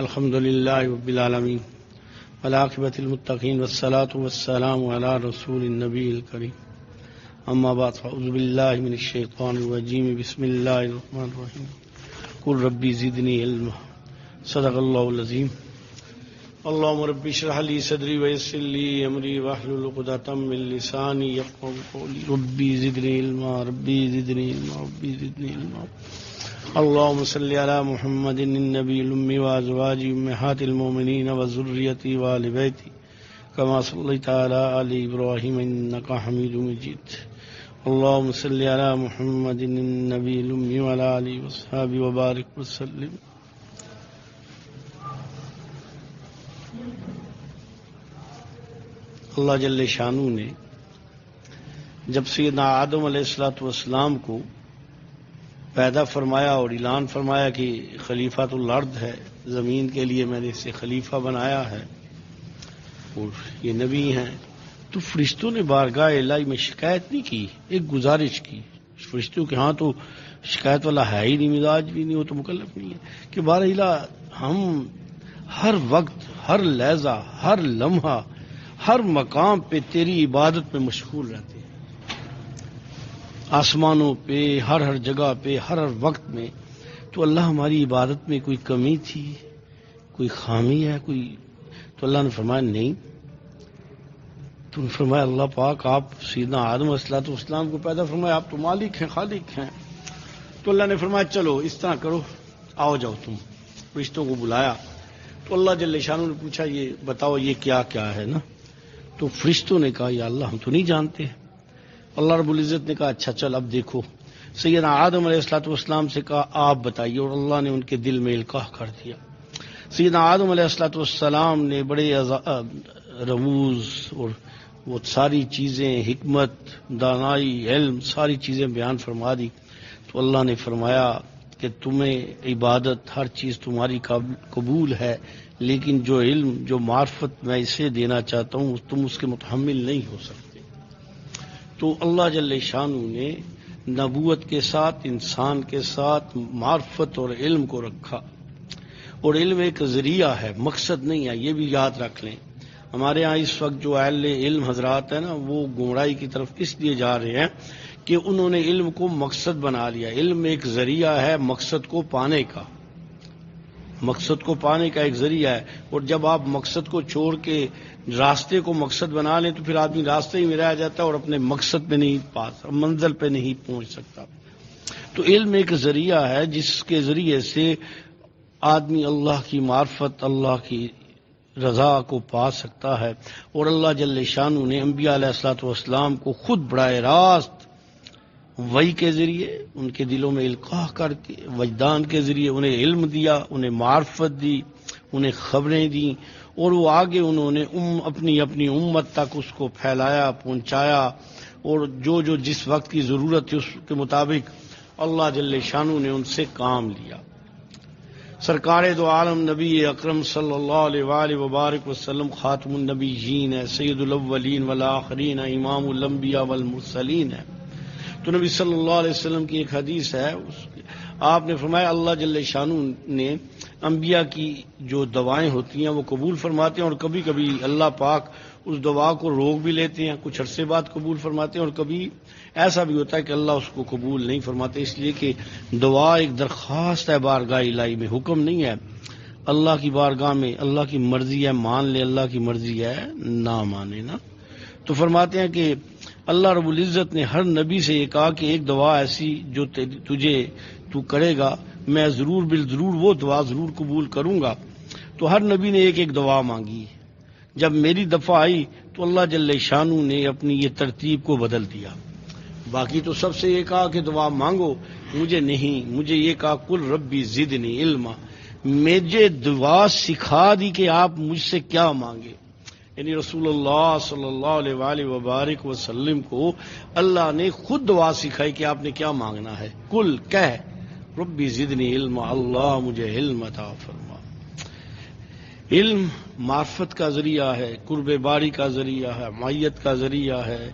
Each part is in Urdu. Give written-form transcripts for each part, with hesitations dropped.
الحمد للہ رب العالمین والعاقبۃ للمتقین والصلاة والسلام علی رسول النبی الکریم اما بعد فاعوذ باللہ من الشیطان الرجیم بسم اللہ الرحمن الرحیم قل ربی زدنی علما صدق اللہ العظیم اللہم رب اشرح لی صدری ویسر لی امری واحلل عقدۃ من لسانی یفقهوا قولی ربی زدنی علما ربی زدنی علما ربی زدنی علما اللهم صل على محمد النبي الأمي وأزواجه أمهات المؤمنين وذريته وآل بيته كما صليت على آل إبراهيم إنك حميد مجيد اللهم صل على محمد النبي الأمي وعلى آله وصحبه وبارك وسلم. اللہ جل شانہ نے جب سیدنا آدم علیہ السلام کو پیدا فرمایا اور اعلان فرمایا کہ خلیفۃ الارض ہے، زمین کے لیے میں نے اسے خلیفہ بنایا ہے اور یہ نبی ہیں، تو فرشتوں نے بارگاہ الہی میں شکایت نہیں کی، ایک گزارش کی. فرشتوں کے ہاں تو شکایت والا ہے ہی نہیں، مزاج بھی نہیں، وہ تو مکلف نہیں ہے کہ بار الہ ہم ہر وقت، ہر لحظہ، ہر لمحہ، ہر مقام پہ تیری عبادت میں مشغول رہتے ہیں، آسمانوں پہ، ہر جگہ پہ، ہر وقت میں. تو اللہ ہماری عبادت میں کوئی کمی تھی، کوئی خامی ہے، کوئی؟ تو اللہ نے فرمایا نہیں. تو نے فرمایا اللہ پاک آپ سیدنا آدم علیہ السلام کو پیدا فرمایا، آپ تو مالک ہیں، خالق ہیں. تو اللہ نے فرمایا چلو اس طرح کرو، آؤ جاؤ تم. فرشتوں کو بلایا تو اللہ جل شانہ نے پوچھا یہ بتاؤ یہ کیا کیا ہے نا. تو فرشتوں نے کہا یا اللہ ہم تو نہیں جانتے. اللہ رب العزت نے کہا اچھا چل اب دیکھو. سیدنا آدم علیہ السلام سے کہا آپ بتائیے، اور اللہ نے ان کے دل میں القاح کر دیا. سیدنا آدم علیہ السلام نے بڑے رموز اور وہ ساری چیزیں، حکمت، دانائی، علم، ساری چیزیں بیان فرما دی. تو اللہ نے فرمایا کہ تمہیں عبادت ہر چیز تمہاری قبول ہے، لیکن جو علم، جو معرفت میں اسے دینا چاہتا ہوں تم اس کے متحمل نہیں ہو سکتے. تو اللہ جل شانہ نے نبوت کے ساتھ، انسان کے ساتھ معرفت اور علم کو رکھا. اور علم ایک ذریعہ ہے، مقصد نہیں ہے، یہ بھی یاد رکھ لیں. ہمارے ہاں اس وقت جو اہل علم حضرات ہیں نا، وہ گمراہی کی طرف اس لیے جا رہے ہیں کہ انہوں نے علم کو مقصد بنا لیا. علم ایک ذریعہ ہے مقصد کو پانے کا، مقصد کو پانے کا ایک ذریعہ ہے. اور جب آپ مقصد کو چھوڑ کے راستے کو مقصد بنا لیں تو پھر آدمی راستے ہی میں رہ جاتا ہے اور اپنے مقصد پہ نہیں پاس، منزل پہ نہیں پہنچ سکتا. تو علم ایک ذریعہ ہے جس کے ذریعے سے آدمی اللہ کی معرفت، اللہ کی رضا کو پا سکتا ہے. اور اللہ جل شانہ نے انبیاء علیہ السلام کو خود براہ راست وحی کے ذریعے ان کے دلوں میں القاح کر کے، وجدان کے ذریعے انہیں علم دیا، انہیں معرفت دی، انہیں خبریں دیں، اور وہ آگے انہوں نے اپنی امت تک اس کو پھیلایا، پہنچایا. اور جو جس وقت کی ضرورت تھی اس کے مطابق اللہ جل شانہ نے ان سے کام لیا. سرکار دو عالم نبی اکرم صلی اللہ علیہ وآلہ وبارک وسلم خاتم النبیین ہے، سید الاولین والآخرین، امام الانبیاء والمرسلین ہے. تو نبی صلی اللہ علیہ وسلم کی ایک حدیث ہے، آپ نے فرمایا اللہ جل شانہ نے انبیاء کی جو دعائیں ہوتی ہیں وہ قبول فرماتے ہیں، اور کبھی کبھی اللہ پاک اس دعا کو روک بھی لیتے ہیں، کچھ عرصے بعد قبول فرماتے ہیں، اور کبھی ایسا بھی ہوتا ہے کہ اللہ اس کو قبول نہیں فرماتے، اس لیے کہ دعا ایک درخواست ہے بارگاہ الہی میں، حکم نہیں ہے. اللہ کی بارگاہ میں اللہ کی مرضی ہے مان لے، اللہ کی مرضی ہے نہ مانے نا. تو فرماتے ہیں کہ اللہ رب العزت نے ہر نبی سے یہ کہا کہ ایک دعا ایسی جو تو کرے گا میں ضرور بالضرور وہ دعا ضرور قبول کروں گا. تو ہر نبی نے ایک ایک دعا مانگی. جب میری دفعہ آئی تو اللہ جل شانہ نے اپنی یہ ترتیب کو بدل دیا. باقی تو سب سے یہ کہا کہ دعا مانگو، مجھے نہیں، مجھے یہ کہا قل ربی زدنی علما، مجھے دعا سکھا دی کہ آپ مجھ سے کیا مانگے. یعنی رسول اللہ صلی اللہ علیہ وآلہ وبارک وسلم کو اللہ نے خود دعا سکھائی کہ آپ نے کیا مانگنا ہے. قل کہہ ربی زدنی علما، اللہ مجھے علم عطا فرما. علم معرفت کا ذریعہ ہے، قرب باری کا ذریعہ ہے، معیت کا ذریعہ ہے،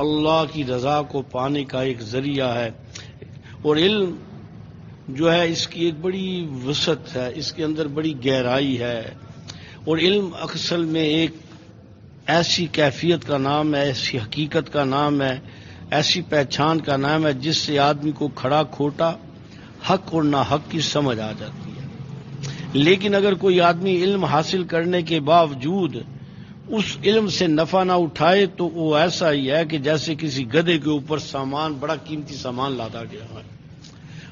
اللہ کی رضا کو پانے کا ایک ذریعہ ہے. اور علم جو ہے اس کی ایک بڑی وسعت ہے، اس کے اندر بڑی گہرائی ہے، اور علم اصل میں ایک ایسی کیفیت کا نام ہے، ایسی حقیقت کا نام ہے، ایسی پہچان کا نام ہے جس سے آدمی کو کھڑا کھوٹا، حق اور ناحق کی سمجھ آ جاتی ہے۔ لیکن اگر کوئی آدمی علم حاصل کرنے کے باوجود اس علم سے نفع نہ اٹھائے تو وہ ایسا ہی ہے کہ جیسے کسی گدھے کے اوپر سامان، بڑا قیمتی سامان لادا گیا ہے۔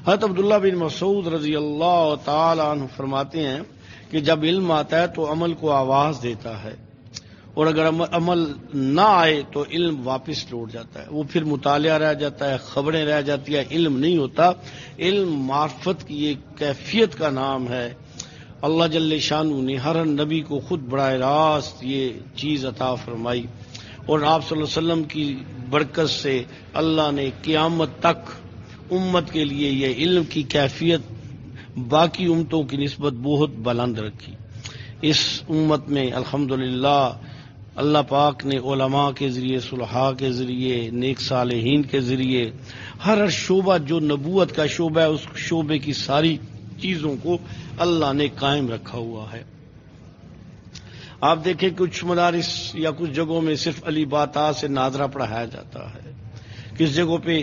حضرت عبداللہ بن مسعود رضی اللہ تعالی عنہ فرماتے ہیں کہ جب علم آتا ہے تو عمل کو آواز دیتا ہے، اور اگر عمل نہ آئے تو علم واپس لوٹ جاتا ہے، وہ پھر مطالعہ رہ جاتا ہے، خبریں رہ جاتی ہیں، علم نہیں ہوتا۔ علم معرفت کی ایک کیفیت کا نام ہے۔ اللہ جل شانہ نے ہر نبی کو خود براہ راست یہ چیز عطا فرمائی، اور آپ صلی اللہ علیہ وسلم کی برکت سے اللہ نے قیامت تک امت کے لیے یہ علم کی کیفیت باقی امتوں کی نسبت بہت بلند رکھی۔ اس امت میں الحمدللہ اللہ پاک نے علماء کے ذریعے، صلحاء کے ذریعے، نیک صالحین کے ذریعے ہر شعبہ جو نبوت کا شعبہ ہے اس شعبے کی ساری چیزوں کو اللہ نے قائم رکھا ہوا ہے۔ آپ دیکھیں کچھ مدارس یا کچھ جگہوں میں صرف علی باتا سے ناظرہ پڑھایا جاتا ہے، کس جگہوں پہ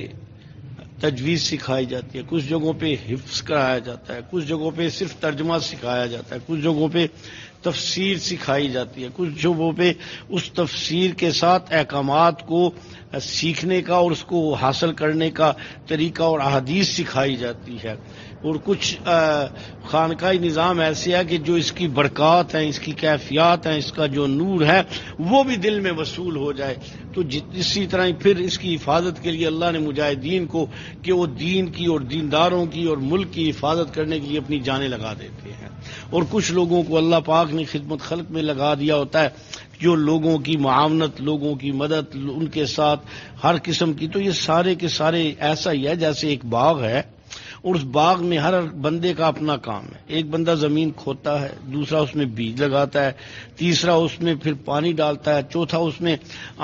تجویز سکھائی جاتی ہے، کچھ جگہوں پہ حفظ کرایا جاتا ہے، کچھ جگہوں پہ صرف ترجمہ سکھایا جاتا ہے، کچھ جگہوں پہ تفسیر سکھائی جاتی ہے، کچھ جگہوں پہ اس تفسیر کے ساتھ احکامات کو سیکھنے کا اور اس کو حاصل کرنے کا طریقہ اور احادیث سکھائی جاتی ہے، اور کچھ خانقاہی نظام ایسے ہے کہ جو اس کی برکات ہیں، اس کی کیفیات ہیں، اس کا جو نور ہے وہ بھی دل میں وصول ہو جائے۔ تو اسی طرح ہی پھر اس کی حفاظت کے لیے اللہ نے مجاہدین کو کہ وہ دین کی اور دینداروں کی اور ملک کی حفاظت کرنے کے لیے اپنی جانیں لگا دیتے ہیں، اور کچھ لوگوں کو اللہ پاک نے خدمت خلق میں لگا دیا ہوتا ہے، جو لوگوں کی معاونت، لوگوں کی مدد، ان کے ساتھ ہر قسم کی۔ تو یہ سارے کے سارے ایسا ہی ہے جیسے ایک باغ ہے، اور اس باغ میں ہر بندے کا اپنا کام ہے۔ ایک بندہ زمین کھودتا ہے، دوسرا اس میں بیج لگاتا ہے، تیسرا اس میں پھر پانی ڈالتا ہے، چوتھا اس میں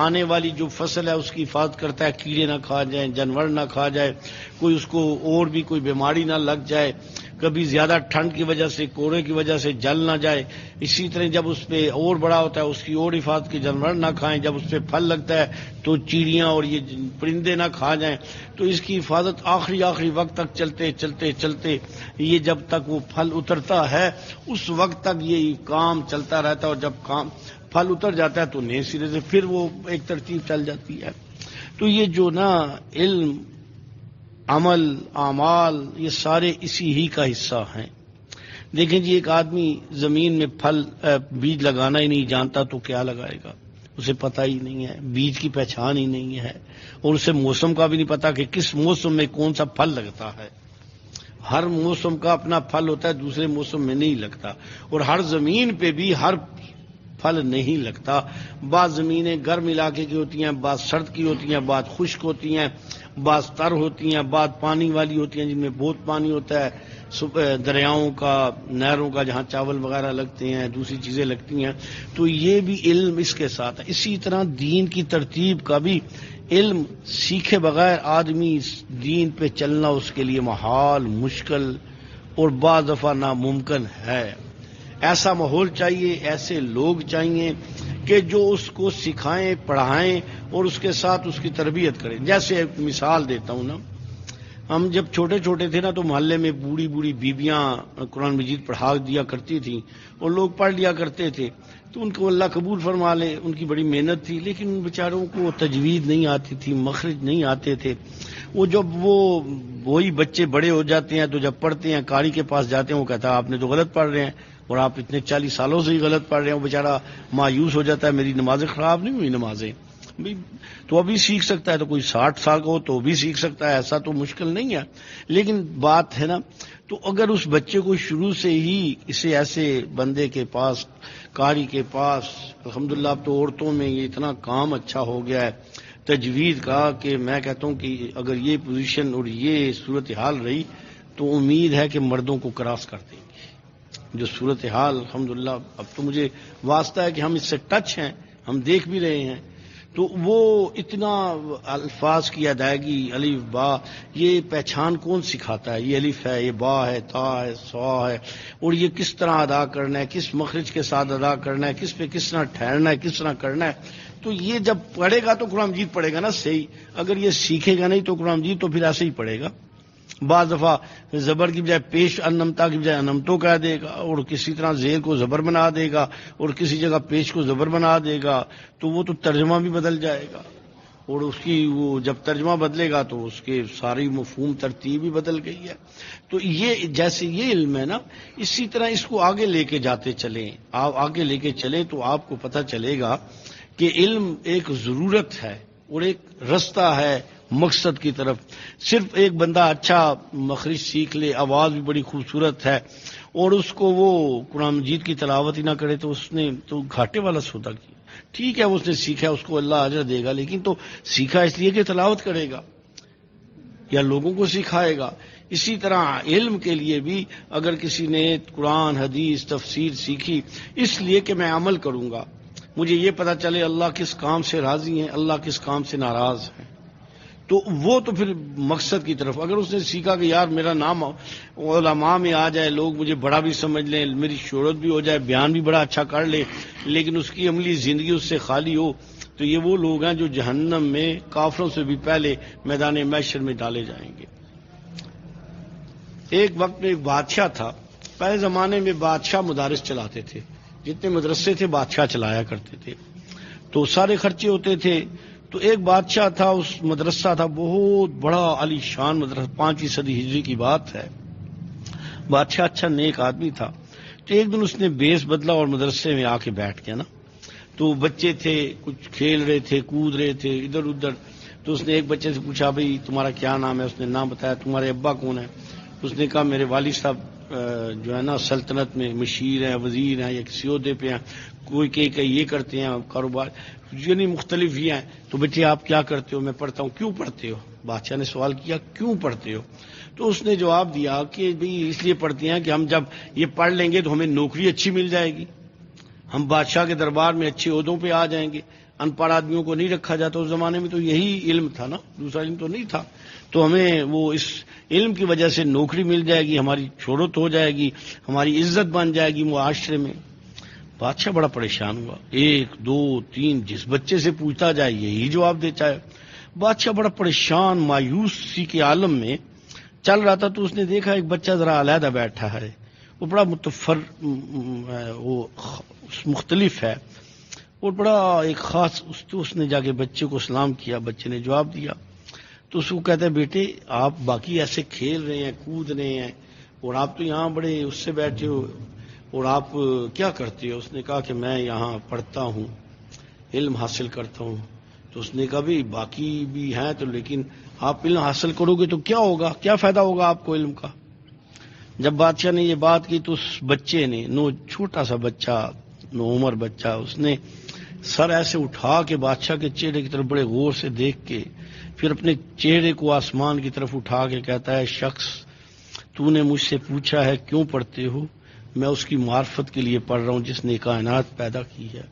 آنے والی جو فصل ہے اس کی حفاظت کرتا ہے، کیڑے نہ کھا جائیں، جانور نہ کھا جائے، کوئی اس کو اور بھی کوئی بیماری نہ لگ جائے، کبھی زیادہ ٹھنڈ کی وجہ سے، کوڑے کی وجہ سے جل نہ جائے۔ اسی طرح جب اس پہ اور بڑا ہوتا ہے اس کی اور حفاظت کی، جانور نہ کھائیں، جب اس پہ پھل لگتا ہے تو چڑیاں اور یہ پرندے نہ کھا جائیں، تو اس کی حفاظت آخری وقت تک چلتے یہ جب تک وہ پھل اترتا ہے اس وقت تک یہ کام چلتا رہتا ہے، اور جب پھل اتر جاتا ہے تو نئے سرے سے پھر وہ ایک ترتیب چل جاتی ہے۔ تو یہ جو نا علم، عمل، اعمال، یہ سارے اسی ہی کا حصہ ہیں۔ دیکھیں جی، ایک آدمی زمین میں بیج لگانا ہی نہیں جانتا تو کیا لگائے گا؟ اسے پتہ ہی نہیں ہے، بیج کی پہچان ہی نہیں ہے، اور اسے موسم کا بھی نہیں پتا کہ کس موسم میں کون سا پھل لگتا ہے۔ ہر موسم کا اپنا پھل ہوتا ہے، دوسرے موسم میں نہیں لگتا، اور ہر زمین پہ بھی ہر پھل نہیں لگتا۔ بعض زمینیں گرم علاقے کی ہوتی ہیں، بعض سرد کی ہوتی ہیں، بعض خشک ہوتی ہیں، بعض تر ہوتی ہیں، بعض پانی والی ہوتی ہیں جن میں بہت پانی ہوتا ہے، دریاؤں کا، نہروں کا، جہاں چاول وغیرہ لگتے ہیں، دوسری چیزیں لگتی ہیں۔ تو یہ بھی علم اس کے ساتھ ہے۔ اسی طرح دین کی ترتیب کا بھی علم سیکھے بغیر آدمی دین پہ چلنا اس کے لیے محال، مشکل اور بعض دفعہ ناممکن ہے۔ ایسا ماحول چاہیے، ایسے لوگ چاہیے کہ جو اس کو سکھائیں، پڑھائیں اور اس کے ساتھ اس کی تربیت کریں۔ جیسے ایک مثال دیتا ہوں نا، ہم جب چھوٹے تھے نا تو محلے میں بوڑھی بیبیاں قرآن مجید پڑھا دیا کرتی تھیں اور لوگ پڑھ لیا کرتے تھے، تو ان کو اللہ قبول فرما لے، ان کی بڑی محنت تھی، لیکن ان بیچاروں کو تجوید نہیں آتی تھی، مخرج نہیں آتے تھے۔ وہ جب وہی بچے بڑے ہو جاتے ہیں تو جب پڑھتے ہیں، قاری کے پاس جاتے ہیں، وہ کہتا ہے آپ نے تو غلط پڑھ رہے ہیں، اور آپ اتنے 40 سالوں سے ہی غلط پڑھ رہے ہیں۔ وہ بیچارہ مایوس ہو جاتا ہے، میری نمازیں خراب نہیں ہوئی، نمازیں تو ابھی سیکھ سکتا ہے، تو کوئی 60 سال کا ہو تو بھی سیکھ سکتا ہے، ایسا تو مشکل نہیں ہے۔ لیکن بات ہے نا، تو اگر اس بچے کو شروع سے ہی اسے ایسے بندے کے پاس، قاری کے پاس، الحمدللہ اب تو عورتوں میں یہ اتنا کام اچھا ہو گیا ہے تجوید کا کہ میں کہتا ہوں کہ اگر یہ پوزیشن اور یہ صورتحال رہی تو امید ہے کہ مردوں کو کراس کر دیں گے۔ جو صورتحال الحمدللہ اب تو مجھے واسطہ ہے کہ ہم اس سے ٹچ ہیں، ہم دیکھ بھی رہے ہیں، تو وہ اتنا الفاظ کی ادائیگی، الف با، یہ پہچان کون سکھاتا ہے؟ یہ الف ہے، یہ با ہے، تا ہے، سا ہے، اور یہ کس طرح ادا کرنا ہے، کس مخرج کے ساتھ ادا کرنا ہے، کس پہ کس طرح ٹھہرنا ہے، کس طرح کرنا ہے. تو یہ جب پڑھے گا تو قرآن مجید پڑھے گا نا صحیح. اگر یہ سیکھے گا نہیں تو قرآن مجید تو پھر ایسے ہی پڑھے گا. بعض دفعہ زبر کی بجائے پیش انمتا کی بجائے انمتو کہہ دے گا، اور کسی طرح زیر کو زبر بنا دے گا، اور کسی جگہ پیش کو زبر بنا دے گا، تو وہ تو ترجمہ بھی بدل جائے گا. اور اس کی وہ جب ترجمہ بدلے گا تو اس کے ساری مفہوم ترتیب بھی بدل گئی ہے. تو یہ جیسے یہ علم ہے نا، اسی طرح اس کو آگے لے کے جاتے چلیں. آپ آگے لے کے چلیں تو آپ کو پتہ چلے گا کہ علم ایک ضرورت ہے اور ایک رستہ ہے مقصد کی طرف. صرف ایک بندہ اچھا مخرج سیکھ لے، آواز بھی بڑی خوبصورت ہے، اور اس کو وہ قرآن مجید کی تلاوت ہی نہ کرے تو اس نے تو گھاٹے والا سودا کیا. ٹھیک ہے اس نے سیکھا، اس کو اللہ اجر دے گا، لیکن تو سیکھا اس لیے کہ تلاوت کرے گا یا لوگوں کو سکھائے گا. اسی طرح علم کے لیے بھی اگر کسی نے قرآن حدیث تفسیر سیکھی اس لیے کہ میں عمل کروں گا، مجھے یہ پتہ چلے اللہ کس کام سے راضی ہیں، اللہ کس کام سے ناراض ہیں، تو وہ تو پھر مقصد کی طرف. اگر اس نے سیکھا کہ یار میرا نام علماء میں آ جائے، لوگ مجھے بڑا بھی سمجھ لیں، میری شہرت بھی ہو جائے، بیان بھی بڑا اچھا کر لے، لیکن اس کی عملی زندگی اس سے خالی ہو، تو یہ وہ لوگ ہیں جو جہنم میں کافروں سے بھی پہلے میدان محشر میں ڈالے جائیں گے. ایک وقت میں ایک بادشاہ تھا. پہلے زمانے میں بادشاہ مدارس چلاتے تھے، جتنے مدرسے تھے بادشاہ چلایا کرتے تھے، تو سارے خرچے ہوتے تھے. تو ایک بادشاہ تھا، اس مدرسہ تھا بہت بڑا عالی شان مدرسہ، 5ویں صدی ہجری کی بات ہے. بادشاہ اچھا نیک آدمی تھا. تو ایک دن اس نے بیس بدلا اور مدرسے میں آ کے بیٹھ گیا نا. تو بچے تھے، کچھ کھیل رہے تھے، کود رہے تھے ادھر ادھر. تو اس نے ایک بچے سے پوچھا بھئی تمہارا کیا نام ہے؟ اس نے نام بتایا. تمہارے ابا کون ہے؟ اس نے کہا میرے والد صاحب جو ہے نا سلطنت میں مشیر ہیں، وزیر ہیں، یا کسی عہدے پہ ہیں، کوئی کہ یہ کرتے ہیں کاروبار، یعنی مختلف ہی ہیں. تو بیٹے آپ کیا کرتے ہو؟ میں پڑھتا ہوں. کیوں پڑھتے ہو؟ بادشاہ نے سوال کیا کیوں پڑھتے ہو؟ تو اس نے جواب دیا کہ بھئی اس لیے پڑھتے ہیں کہ ہم جب یہ پڑھ لیں گے تو ہمیں نوکری اچھی مل جائے گی، ہم بادشاہ کے دربار میں اچھے عہدوں پہ آ جائیں گے. ان پڑھ آدمیوں کو نہیں رکھا جاتا، اس زمانے میں تو یہی علم تھا نا، دوسرا علم تو نہیں تھا. تو ہمیں وہ اس علم کی وجہ سے نوکری مل جائے گی، ہماری شہرت ہو جائے گی، ہماری عزت بن جائے گی معاشرے میں. بادشاہ بڑا پریشان ہوا. 1 2 3 جس بچے سے پوچھتا جائے یہی جواب دیتا ہے. بادشاہ بڑا پریشان مایوس سی کے عالم میں چل رہا تھا. تو اس نے دیکھا ایک بچہ ذرا علیحدہ بیٹھا ہے، وہ بڑا وہ مختلف ہے اور بڑا ایک خاص. اس نے جا کے بچے کو سلام کیا، بچے نے جواب دیا. تو اس کو کہتا ہے بیٹے آپ باقی ایسے کھیل رہے ہیں، کود رہے ہیں، اور آپ تو یہاں بڑے اس سے بیٹھے ہو، اور آپ کیا کرتے ہو؟ اس نے کہا کہ میں یہاں پڑھتا ہوں، علم حاصل کرتا ہوں. تو اس نے کہا بھی باقی بھی ہیں تو لیکن آپ علم حاصل کرو گے تو کیا ہوگا، کیا فائدہ ہوگا آپ کو علم کا؟ جب بادشاہ نے یہ بات کی تو اس بچے نے، چھوٹا سا بچہ، عمر بچہ، اس نے سر ایسے اٹھا کے بادشاہ کے چہرے کی طرف بڑے غور سے دیکھ کے پھر اپنے چہرے کو آسمان کی طرف اٹھا کے کہتا ہے شخص تو نے مجھ سے پوچھا ہے کیوں پڑھتے ہو؟ میں اس کی معرفت کے لیے پڑھ رہا ہوں جس نے کائنات پیدا کی ہے.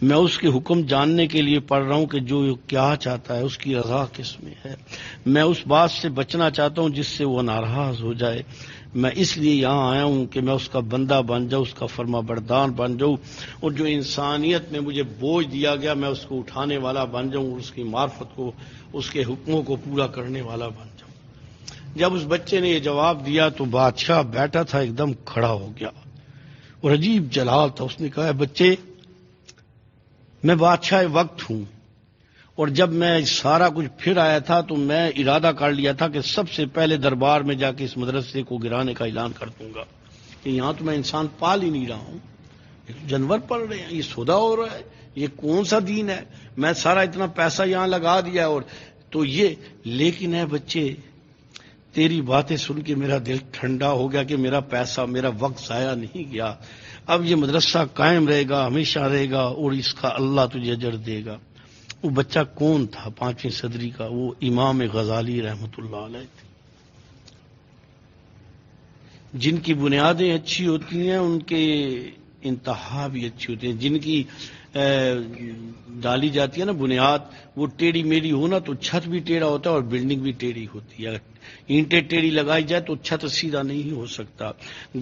میں اس کے حکم جاننے کے لیے پڑھ رہا ہوں کہ جو کیا چاہتا ہے، اس کی رضا کس میں ہے. میں اس بات سے بچنا چاہتا ہوں جس سے وہ ناراض ہو جائے. میں اس لیے یہاں آیا ہوں کہ میں اس کا بندہ بن جاؤں، اس کا فرما بردار بن جاؤں، اور جو انسانیت میں مجھے بوجھ دیا گیا میں اس کو اٹھانے والا بن جاؤں، اور اس کی معرفت کو، اس کے حکموں کو پورا کرنے والا بن جاؤں. جب اس بچے نے یہ جواب دیا تو بادشاہ بیٹھا تھا ایک دم کھڑا ہو گیا اور عجیب جلال تھا. اس نے کہا بچے میں بادشاہ وقت ہوں، اور جب میں سارا کچھ پھر آیا تھا تو میں ارادہ کر لیا تھا کہ سب سے پہلے دربار میں جا کے اس مدرسے کو گرانے کا اعلان کر دوں گا کہ یہاں تو میں انسان پال ہی نہیں رہا ہوں، جانور پل رہے ہیں، یہ سودا ہو رہا ہے، یہ کون سا دین ہے؟ میں سارا اتنا پیسہ یہاں لگا دیا اور تو یہ. لیکن ہے بچے تیری باتیں سن کے میرا دل ٹھنڈا ہو گیا کہ میرا پیسہ، میرا وقت ضائع نہیں گیا. اب یہ مدرسہ قائم رہے گا، ہمیشہ رہے گا، اور اس کا اللہ تجھے اجر دے گا. وہ بچہ کون تھا 5ویں صدی کا؟ وہ امام غزالی رحمۃ اللہ علیہ تھے. جن کی بنیادیں اچھی ہوتی ہیں ان کے انتہا بھی اچھی ہوتی ہیں. جن کی ڈالی جاتی ہے نا بنیاد، وہ ٹیڑھی میڑھی ہونا تو چھت بھی ٹیڑھا ہوتا ہے اور بلڈنگ بھی ٹیڑھی ہوتی ہے. اگر اینٹیں ٹیڑھی لگائی جائے تو چھت سیدھا نہیں ہو سکتا.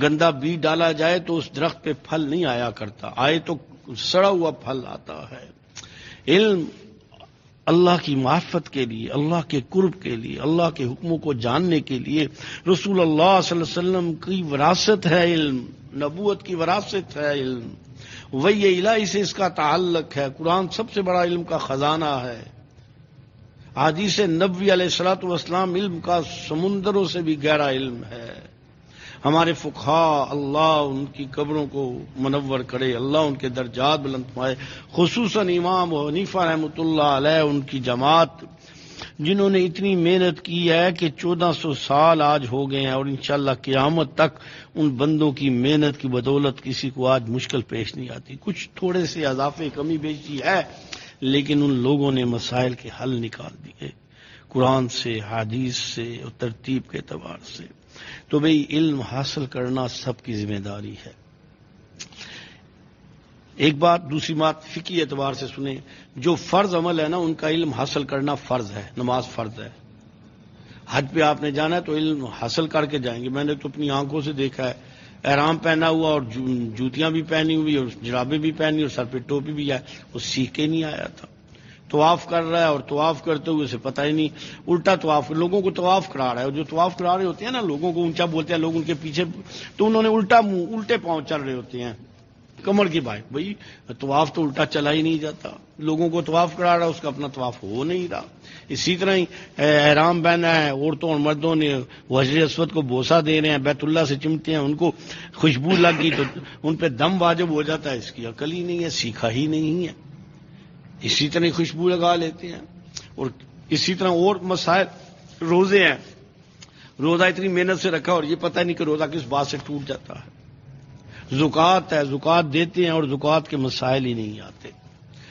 گندا بیج ڈالا جائے تو اس درخت پہ پھل نہیں آیا کرتا، آئے تو سڑا ہوا پھل آتا ہے. علم اللہ کی معرفت کے لیے، اللہ کے قرب کے لیے، اللہ کے حکموں کو جاننے کے لیے رسول اللہ صلی اللہ علیہ وسلم کی وراثت ہے علم، نبوت کی وراثت ہے علم، وحی الہی سے اس کا تعلق ہے. قرآن سب سے بڑا علم کا خزانہ ہے. حدیث نبوی علیہ الصلوۃ والسلام علم کا سمندروں سے بھی گہرا علم ہے. ہمارے فقہا اللہ ان کی قبروں کو منور کرے، اللہ ان کے درجات بلند فرمائے، خصوصاً امام حنیفہ رحمۃ اللہ علیہ، ان کی جماعت جنہوں نے اتنی محنت کی ہے کہ 1400 سال آج ہو گئے ہیں، اور انشاءاللہ قیامت تک ان بندوں کی محنت کی بدولت کسی کو آج مشکل پیش نہیں آتی. کچھ تھوڑے سے اضافے کمی بیشی ہے، لیکن ان لوگوں نے مسائل کے حل نکال دیے قرآن سے، حدیث سے اور ترتیب کے اعتبار سے. تو بھئی علم حاصل کرنا سب کی ذمہ داری ہے. ایک بات. دوسری بات فقہی اعتبار سے سنیں، جو فرض عمل ہے نا ان کا علم حاصل کرنا فرض ہے. نماز فرض ہے. حج پہ آپ نے جانا ہے تو علم حاصل کر کے جائیں گے. میں نے تو اپنی آنکھوں سے دیکھا ہے، احرام پہنا ہوا اور جوتیاں بھی پہنی ہوئی اور جرابیں بھی پہنی اور سر پہ ٹوپی بھی ہے، وہ سیکھ کے نہیں آیا تھا. طواف کر رہا ہے اور طواف کرتے ہوئے اسے پتہ ہی نہیں، الٹا طواف لوگوں کو طواف کرا رہا ہے. اور جو طواف کرا رہے ہوتے ہیں نا، لوگوں کو اونچا بولتے ہیں لوگ ان کے پیچھے، تو انہوں نے الٹے پاؤں چل رہے ہوتے ہیں کمر کی بھائی. بھائی طواف تو الٹا چلا ہی نہیں جاتا، لوگوں کو طواف کرا رہا ہے، اس کا اپنا طواف ہو نہیں رہا. اسی طرح ہی احرام پہنا ہے، عورتوں اور مردوں نے حجر اسود کو بوسہ دے رہے ہیں، بیت اللہ سے چمٹتے ہیں، ان کو خوشبو لگ گئی تو ان پہ دم واجب ہو جاتا ہے. اس کی عقل ہی نہیں ہے، سیکھا ہی نہیں ہے. اسی طرح خوشبو لگا لیتے ہیں. اور اسی طرح اور مسائل. روزے ہیں، روزہ اتنی محنت سے رکھا اور یہ پتہ نہیں کہ روزہ کس بات سے ٹوٹ جاتا ہے. زکوٰۃ ہے، زکوٰۃ دیتے ہیں اور زکوٰۃ کے مسائل ہی نہیں آتے.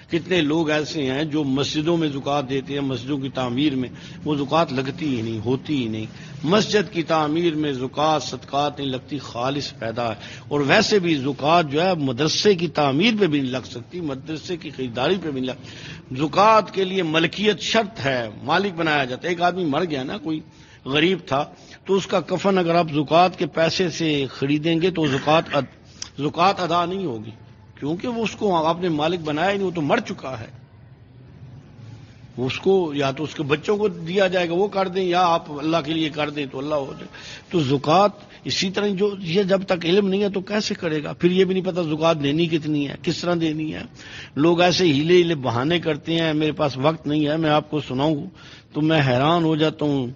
کتنے لوگ ایسے ہیں جو مسجدوں میں زکوٰۃ دیتے ہیں، مسجدوں کی تعمیر میں وہ زکوٰۃ لگتی ہی نہیں، ہوتی ہی نہیں. مسجد کی تعمیر میں زکوٰۃ صدقات نہیں لگتی، خالص پیدا ہے. اور ویسے بھی زکوٰۃ جو ہے مدرسے کی تعمیر پہ بھی نہیں لگ سکتی، مدرسے کی خریداری پہ بھی نہیں لگ. زکوٰۃ کے لیے ملکیت شرط ہے، مالک بنایا جاتا ہے. ایک آدمی مر گیا نا، کوئی غریب تھا، تو اس کا کفن اگر آپ زکوٰۃ کے پیسے سے خریدیں گے تو زکوٰۃ ادا نہیں ہوگی، کیونکہ وہ اس کو آپ نے مالک بنایا ہی نہیں، وہ تو مر چکا ہے. اس کو یا تو اس کے بچوں کو دیا جائے گا وہ کر دیں، یا آپ اللہ کے لیے کر دیں تو اللہ ہو جائے. تو زکوٰۃ اسی طرح جو یہ جب تک علم نہیں ہے تو کیسے کرے گا؟ پھر یہ بھی نہیں پتا زکوٰۃ دینی کتنی ہے، کس طرح دینی ہے. لوگ ایسے ہیلے بہانے کرتے ہیں. میرے پاس وقت نہیں ہے، میں آپ کو سناؤں تو میں حیران ہو جاتا ہوں.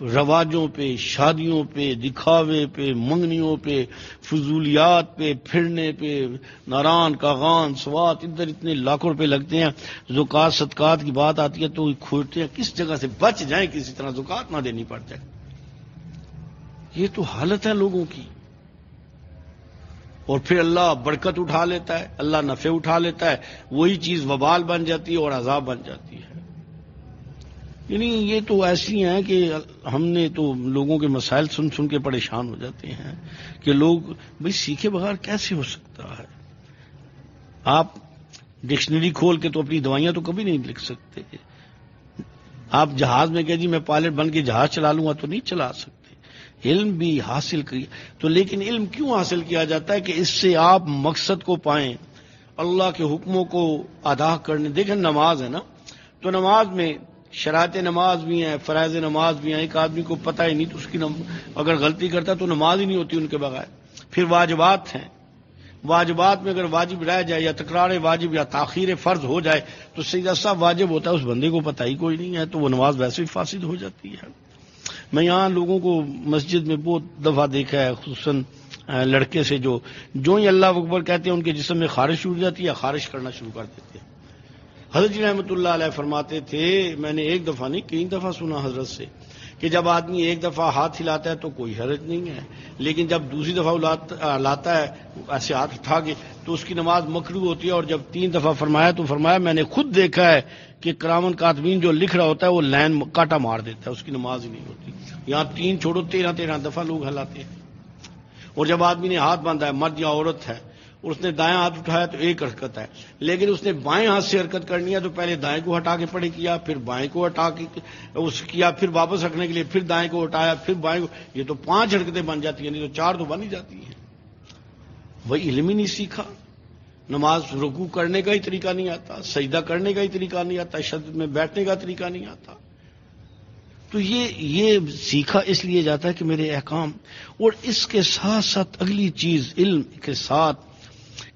رواجوں پہ، شادیوں پہ، دکھاوے پہ، منگنیوں پہ، فضولیات پہ، پھرنے پہ، ناران کاغان سوات، ادھر اتنے لاکھوں روپے لگتے ہیں. زکوٰۃ صدقات کی بات آتی ہے تو کھوٹتے ہیں کس جگہ سے بچ جائیں، کسی طرح زکوٰۃ نہ دینی پڑ جائے. یہ تو حالت ہے لوگوں کی. اور پھر اللہ برکت اٹھا لیتا ہے، اللہ نفع اٹھا لیتا ہے، وہی چیز وبال بن جاتی ہے اور عذاب بن جاتی ہے. یعنی یہ تو ایسی ہیں کہ ہم نے تو لوگوں کے مسائل سن سن کے پریشان ہو جاتے ہیں کہ لوگ بھئی سیکھے بغیر کیسے ہو سکتا ہے. آپ ڈکشنری کھول کے تو اپنی دوائیاں تو کبھی نہیں لکھ سکتے. آپ جہاز میں کہ جی میں پائلٹ بن کے جہاز چلا لوں گا تو نہیں چلا سکتے. علم بھی حاصل کریے تو. لیکن علم کیوں حاصل کیا جاتا ہے؟ کہ اس سے آپ مقصد کو پائیں، اللہ کے حکموں کو ادا کرنے. دیکھیں نماز ہے نا، تو نماز میں شرائط نماز بھی ہیں، فرائض نماز بھی ہیں. ایک آدمی کو پتہ ہی نہیں تو اس کی اگر غلطی کرتا تو نماز ہی نہیں ہوتی ان کے بغیر. پھر واجبات ہیں، واجبات میں اگر واجب رہ جائے یا تکرار واجب یا تاخیر فرض ہو جائے تو سیدھا سا واجب ہوتا ہے، اس بندے کو پتہ ہی کوئی نہیں ہے، تو وہ نماز ویسے ہی فاسد ہو جاتی ہے. میں یہاں لوگوں کو مسجد میں بہت دفعہ دیکھا ہے، خصوصاً لڑکے سے جو ہی اللہ اکبر کہتے ہیں ان کے جسم میں خارش چھوٹ جاتی ہے یا خارش کرنا شروع کر دیتے ہیں. حضرت جی رحمۃ اللہ علیہ فرماتے تھے، میں نے ایک دفعہ نہیں کئی دفعہ سنا حضرت سے، کہ جب آدمی ایک دفعہ ہاتھ ہلاتا ہے تو کوئی حرج نہیں ہے، لیکن جب دوسری دفعہ لاتا ہے ایسے ہاتھ اٹھا کے تو اس کی نماز مکروہ ہوتی ہے. اور جب 3 دفعہ فرمایا تو فرمایا میں نے خود دیکھا ہے کہ کرامن کاتبین جو لکھ رہا ہوتا ہے وہ لائن کاٹا مار دیتا ہے، اس کی نماز ہی نہیں ہوتی. یہاں 3 چھوڑو 13 دفعہ لوگ ہلاتے ہیں. اور جب آدمی نے ہاتھ باندھا ہے، مرد یا عورت ہے، اور اس نے دائیں ہاتھ اٹھایا تو ایک حرکت ہے، لیکن اس نے بائیں ہاتھ سے حرکت کرنی ہے تو پہلے دائیں کو ہٹا کے پڑے کیا، پھر بائیں کو ہٹا کے اس کیا، پھر واپس رکھنے کے لیے پھر دائیں کو ہٹایا، پھر بائیں کو، یہ تو 5 حرکتیں بن جاتی ہیں، نہیں تو 4 تو بن ہی جاتی ہیں۔ وہی علم ہی نہیں سیکھا، نماز رکوع کرنے کا ہی طریقہ نہیں آتا، سجدہ کرنے کا ہی طریقہ نہیں آتا، شدت میں بیٹھنے کا طریقہ نہیں آتا۔ تو یہ سیکھا اس لیے جاتا ہے کہ میرے احکام، اور اس کے ساتھ ساتھ اگلی چیز علم کے ساتھ،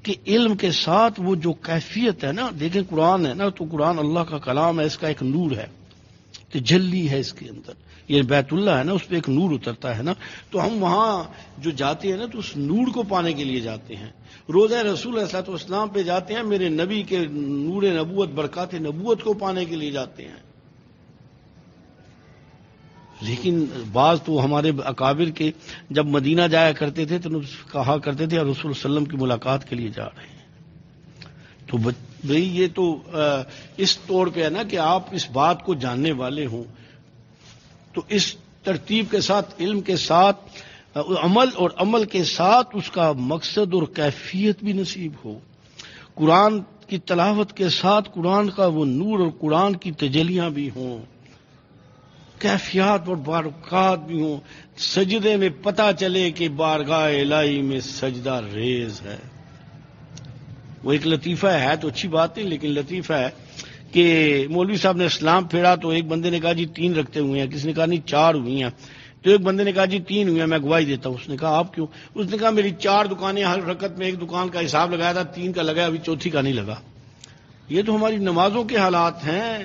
کہ علم کے ساتھ وہ جو کیفیت ہے نا، دیکھیں قرآن ہے نا، تو قرآن اللہ کا کلام ہے، اس کا ایک نور ہے، تجلی ہے اس کے اندر، یہ بیت اللہ ہے نا، اس پہ ایک نور اترتا ہے نا، تو ہم وہاں جو جاتے ہیں نا تو اس نور کو پانے کے لیے جاتے ہیں۔ روضہ رسول علیہ الصلوۃ والسلام پہ جاتے ہیں، میرے نبی کے نور نبوت، برکات نبوت کو پانے کے لیے جاتے ہیں۔ لیکن بعض تو ہمارے اکابر کے جب مدینہ جایا کرتے تھے تو کہا کرتے تھے رسول صلی اللہ علیہ وسلم کی ملاقات کے لیے جا رہے ہیں۔ تو بھئی یہ تو اس طور پہ ہے نا کہ آپ اس بات کو جاننے والے ہوں، تو اس ترتیب کے ساتھ علم کے ساتھ عمل، اور عمل کے ساتھ اس کا مقصد اور کیفیت بھی نصیب ہو، قرآن کی تلاوت کے ساتھ قرآن کا وہ نور اور قرآن کی تجلیاں بھی ہوں، کیفیات اور بارکات بھی ہوں، سجدے میں پتہ چلے کہ بارگاہ الہی میں سجدہ ریز ہے۔ وہ ایک لطیفہ ہے تو اچھی بات نہیں، لیکن لطیفہ ہے کہ مولوی صاحب نے اسلام پھیرا تو ایک بندے نے کہا جی 3 رکھتے ہوئے ہیں، کسی نے کہا نہیں 4 ہوئی ہیں، تو ایک بندے نے کہا جی 3 ہوئی ہیں، میں گواہی دیتا ہوں۔ اس نے کہا آپ کیوں؟ اس نے کہا میری 4 دکانیں، ہر رکعت میں ایک دکان کا حساب لگایا تھا، 3 کا لگا، ابھی چوتھی کا نہیں لگا۔ یہ تو ہماری نمازوں کے حالات ہیں،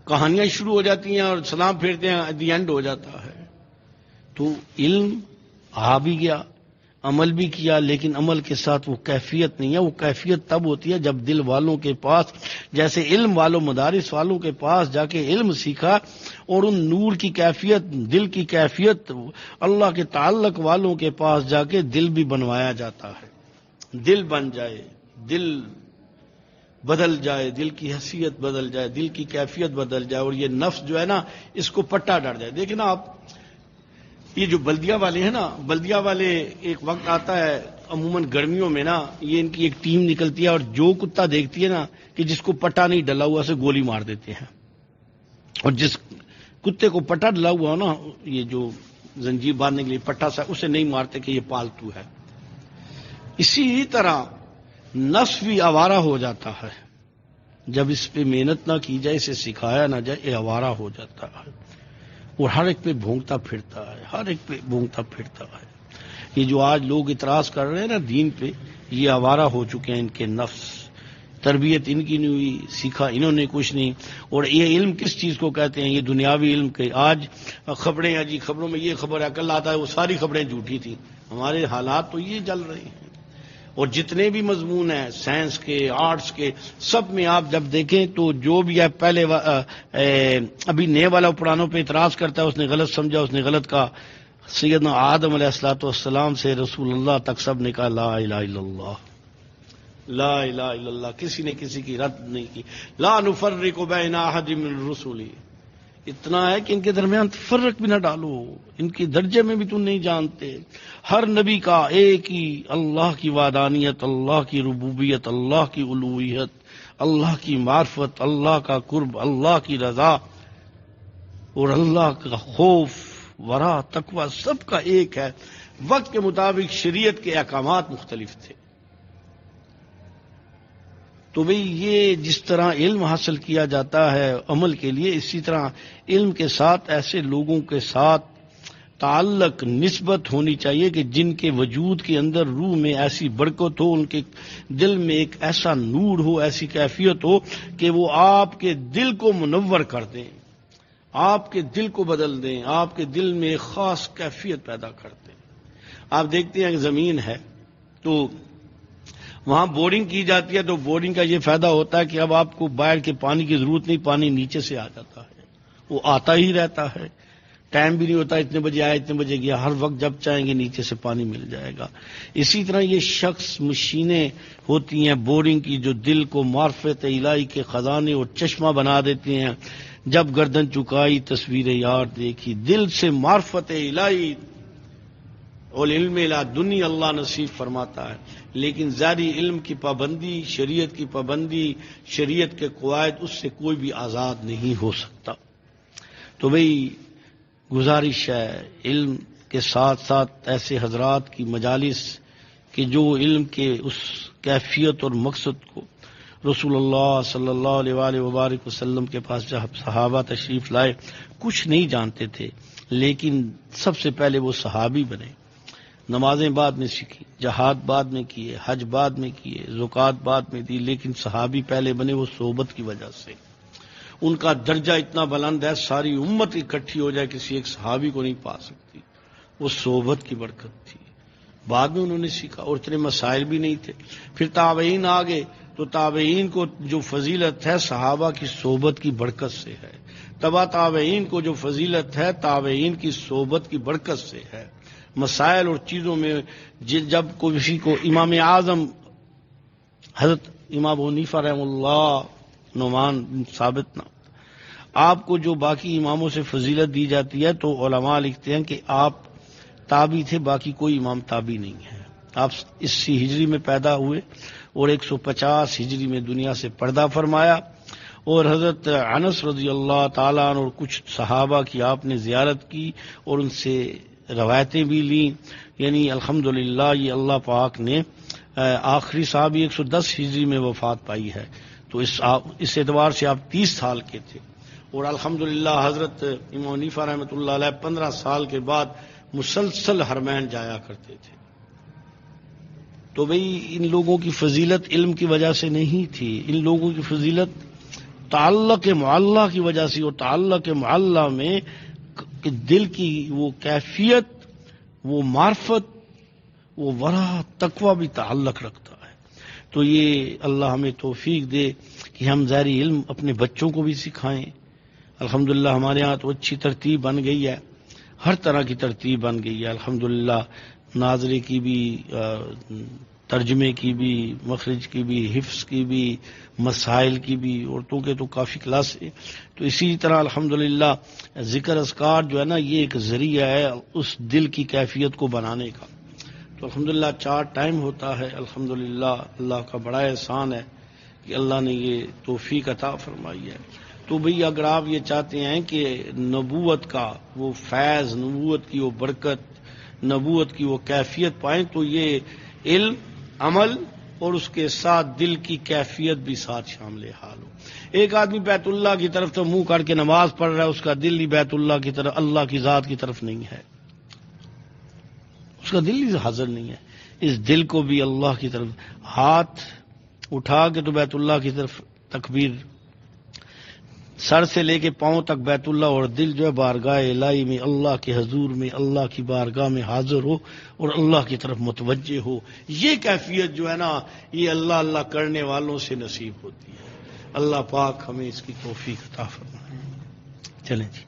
کہانیاں شروع ہو جاتی ہیں اور سلام پھیرتے ہیں، ایٹ دی اینڈ ہو جاتا ہے۔ تو علم آ بھی گیا، عمل بھی کیا، لیکن عمل کے ساتھ وہ کیفیت نہیں ہے۔ وہ کیفیت تب ہوتی ہے جب دل والوں کے پاس، جیسے علم والوں مدارس والوں کے پاس جا کے علم سیکھا، اور ان نور کی کیفیت، دل کی کیفیت اللہ کے تعلق والوں کے پاس جا کے دل بھی بنوایا جاتا ہے، دل بن جائے، دل بدل جائے، دل کی حیثیت بدل جائے، دل کی کیفیت بدل جائے، اور یہ نفس جو ہے نا اس کو پٹا ڈر جائے۔ دیکھیں نا آپ، یہ جو بلدیہ والے ہیں نا، بلدیہ والے ایک وقت آتا ہے عموماً گرمیوں میں نا، یہ ان کی ایک ٹیم نکلتی ہے، اور جو کتا دیکھتی ہے نا کہ جس کو پٹا نہیں ڈلا ہوا اسے گولی مار دیتے ہیں، اور جس کتے کو پٹا ڈلا ہوا ہو نا، یہ جو زنجیر باندھنے کے لیے پٹا سا، اسے نہیں مارتے کہ یہ پالتو ہے۔ اسی طرح نفس بھی آوارہ ہو جاتا ہے، جب اس پہ محنت نہ کی جائے، اسے سکھایا نہ جائے، یہ آوارہ ہو جاتا ہے، اور ہر ایک پہ بھونکتا پھرتا ہے، ہر ایک پہ بھونکتا پھرتا ہے۔ یہ جو آج لوگ اعتراض کر رہے ہیں نا دین پہ، یہ آوارہ ہو چکے ہیں، ان کے نفس، تربیت ان کی نہیں ہوئی، سیکھا انہوں نے کچھ نہیں۔ اور یہ علم کس چیز کو کہتے ہیں؟ یہ دنیاوی علم کے۔ آج خبریں ہیں جی، خبروں میں یہ خبر ہے، کل آتا ہے وہ ساری خبریں جھوٹی تھیں۔ ہمارے حالات تو یہ چل رہے ہیں، اور جتنے بھی مضمون ہیں سائنس کے، آرٹس کے، سب میں آپ جب دیکھیں تو جو بھی ہے پہلے ابھی نئے والا پرانوں پہ اعتراض کرتا ہے، اس نے غلط سمجھا، اس نے غلط کہا۔ سیدنا آدم علیہ الصلوۃ والسلام سے رسول اللہ تک سب نے کہا لا الہ الا اللہ، لا الہ الا اللہ، کسی نے کسی کی رد نہیں کی۔ لا نفرق بین احد من رسلی، اتنا ہے کہ ان کے درمیان فرق بھی نہ ڈالو، ان کے درجے میں بھی تم نہیں جانتے۔ ہر نبی کا ایک ہی اللہ کی وحدانیت، اللہ کی ربوبیت، اللہ کی الوہیت، اللہ کی معرفت، اللہ کا قرب، اللہ کی رضا، اور اللہ کا خوف، ورع، تقوی، سب کا ایک ہے۔ وقت کے مطابق شریعت کے احکامات مختلف تھے۔ تو بھئی یہ جس طرح علم حاصل کیا جاتا ہے عمل کے لیے، اسی طرح علم کے ساتھ ایسے لوگوں کے ساتھ تعلق، نسبت ہونی چاہیے کہ جن کے وجود کے اندر روح میں ایسی برکت ہو، ان کے دل میں ایک ایسا نور ہو، ایسی کیفیت ہو کہ وہ آپ کے دل کو منور کر دیں، آپ کے دل کو بدل دیں، آپ کے دل میں ایک خاص کیفیت پیدا کر دیں۔ آپ دیکھتے ہیں کہ زمین ہے تو وہاں بورنگ کی جاتی ہے، تو بورنگ کا یہ فائدہ ہوتا ہے کہ اب آپ کو باہر کے پانی کی ضرورت نہیں، پانی نیچے سے آ جاتا ہے، وہ آتا ہی رہتا ہے، ٹائم بھی نہیں ہوتا اتنے بجے آیا اتنے بجے گیا، ہر وقت جب چاہیں گے نیچے سے پانی مل جائے گا۔ اسی طرح یہ شخص مشینیں ہوتی ہیں بورنگ کی، جو دل کو معرفت الہی کے خزانے اور چشمہ بنا دیتی ہیں۔ جب گردن چکائی تصویر یار دیکھی، دل سے معرفت الہی اور علم لدنی اللہ نصیب فرماتا ہے، لیکن ظاہری علم کی پابندی، شریعت کی پابندی، شریعت کے قواعد، اس سے کوئی بھی آزاد نہیں ہو سکتا۔ تو بھئی گزارش ہے علم کے ساتھ ساتھ ایسے حضرات کی مجالس کہ جو علم کے اس کیفیت اور مقصد کو رسول اللہ صلی اللہ علیہ وآلہ وبارک وسلم کے پاس جب صحابہ تشریف لائے کچھ نہیں جانتے تھے، لیکن سب سے پہلے وہ صحابی بنے، نمازیں بعد میں سیکھی، جہاد بعد میں کیے، حج بعد میں کیے، زکوٰۃ بعد میں دی، لیکن صحابی پہلے بنے وہ صحبت کی وجہ سے۔ ان کا درجہ اتنا بلند ہے، ساری امت اکٹھی ہو جائے کسی ایک صحابی کو نہیں پا سکتی، وہ صحبت کی برکت تھی۔ بعد میں انہوں نے سیکھا، اور اتنے مسائل بھی نہیں تھے۔ پھر تابعین آ گئے تو تابعین کو جو فضیلت ہے صحابہ کی صحبت کی برکت سے ہے، تبع تابعین کو جو فضیلت ہے تابعین کی صحبت کی برکت سے ہے۔ مسائل اور چیزوں میں جب کسی کو امام اعظم حضرت امام ابو حنیفہ رحم اللہ نعمان بن ثابت نام، آپ کو جو باقی اماموں سے فضیلت دی جاتی ہے تو علماء لکھتے ہیں کہ آپ تابعی تھے، باقی کوئی امام تابعی نہیں ہے۔ آپ 80 ہجری میں پیدا ہوئے اور 150 ہجری میں دنیا سے پردہ فرمایا، اور حضرت انس رضی اللہ تعالیٰ عنہ اور کچھ صحابہ کی آپ نے زیارت کی اور ان سے روایتیں بھی لیں، یعنی الحمدللہ یہ اللہ پاک نے آخری صحابی 110 ہجری میں وفات پائی ہے، تو اس اعتبار سے آپ 30 سال کے تھے، اور الحمدللہ حضرت امام حنیفہ رحمۃ اللہ علیہ 15 سال کے بعد مسلسل حرمین جایا کرتے تھے۔ تو بھئی ان لوگوں کی فضیلت علم کی وجہ سے نہیں تھی، ان لوگوں کی فضیلت تعلق معلّہ کی وجہ سے، اور تعلق معلّہ میں دل کی وہ کیفیت، وہ معرفت، وہ ورع، تقوی بھی تعلق رکھتا ہے۔ تو یہ اللہ ہمیں توفیق دے کہ ہم ظاہری علم اپنے بچوں کو بھی سکھائیں۔ الحمدللہ ہمارے ہاں تو اچھی ترتیب بن گئی ہے، ہر طرح کی ترتیب بن گئی ہے الحمدللہ، ناظرے کی بھی، ترجمے کی بھی، مخرج کی بھی، حفظ کی بھی، مسائل کی بھی، عورتوں کے تو کافی کلاس ہے۔ تو اسی طرح الحمدللہ ذکر اذکار جو ہے نا یہ ایک ذریعہ ہے اس دل کی کیفیت کو بنانے کا۔ تو الحمدللہ 4 ٹائم ہوتا ہے، الحمدللہ اللہ کا بڑا احسان ہے کہ اللہ نے یہ توفیق عطا فرمائی ہے۔ تو بھئی اگر آپ یہ چاہتے ہیں کہ نبوت کا وہ فیض، نبوت کی وہ برکت، نبوت کی وہ کیفیت پائیں تو یہ علم، عمل اور اس کے ساتھ دل کی کیفیت بھی ساتھ شامل حال ہو۔ ایک آدمی بیت اللہ کی طرف تو منہ کر کے نماز پڑھ رہا ہے، اس کا دل ہی بیت اللہ کی طرف، اللہ کی ذات کی طرف نہیں ہے، اس کا دل ہی حاضر نہیں ہے۔ اس دل کو بھی اللہ کی طرف، ہاتھ اٹھا کے تو بیت اللہ کی طرف تکبیر، سر سے لے کے پاؤں تک بیت اللہ، اور دل جو ہے بارگاہ الہی میں اللہ کے حضور میں، اللہ کی بارگاہ میں حاضر ہو اور اللہ کی طرف متوجہ ہو۔ یہ کیفیت جو ہے نا یہ اللہ اللہ کرنے والوں سے نصیب ہوتی ہے۔ اللہ پاک ہمیں اس کی توفیق عطا فرمائے۔ چلیں جی۔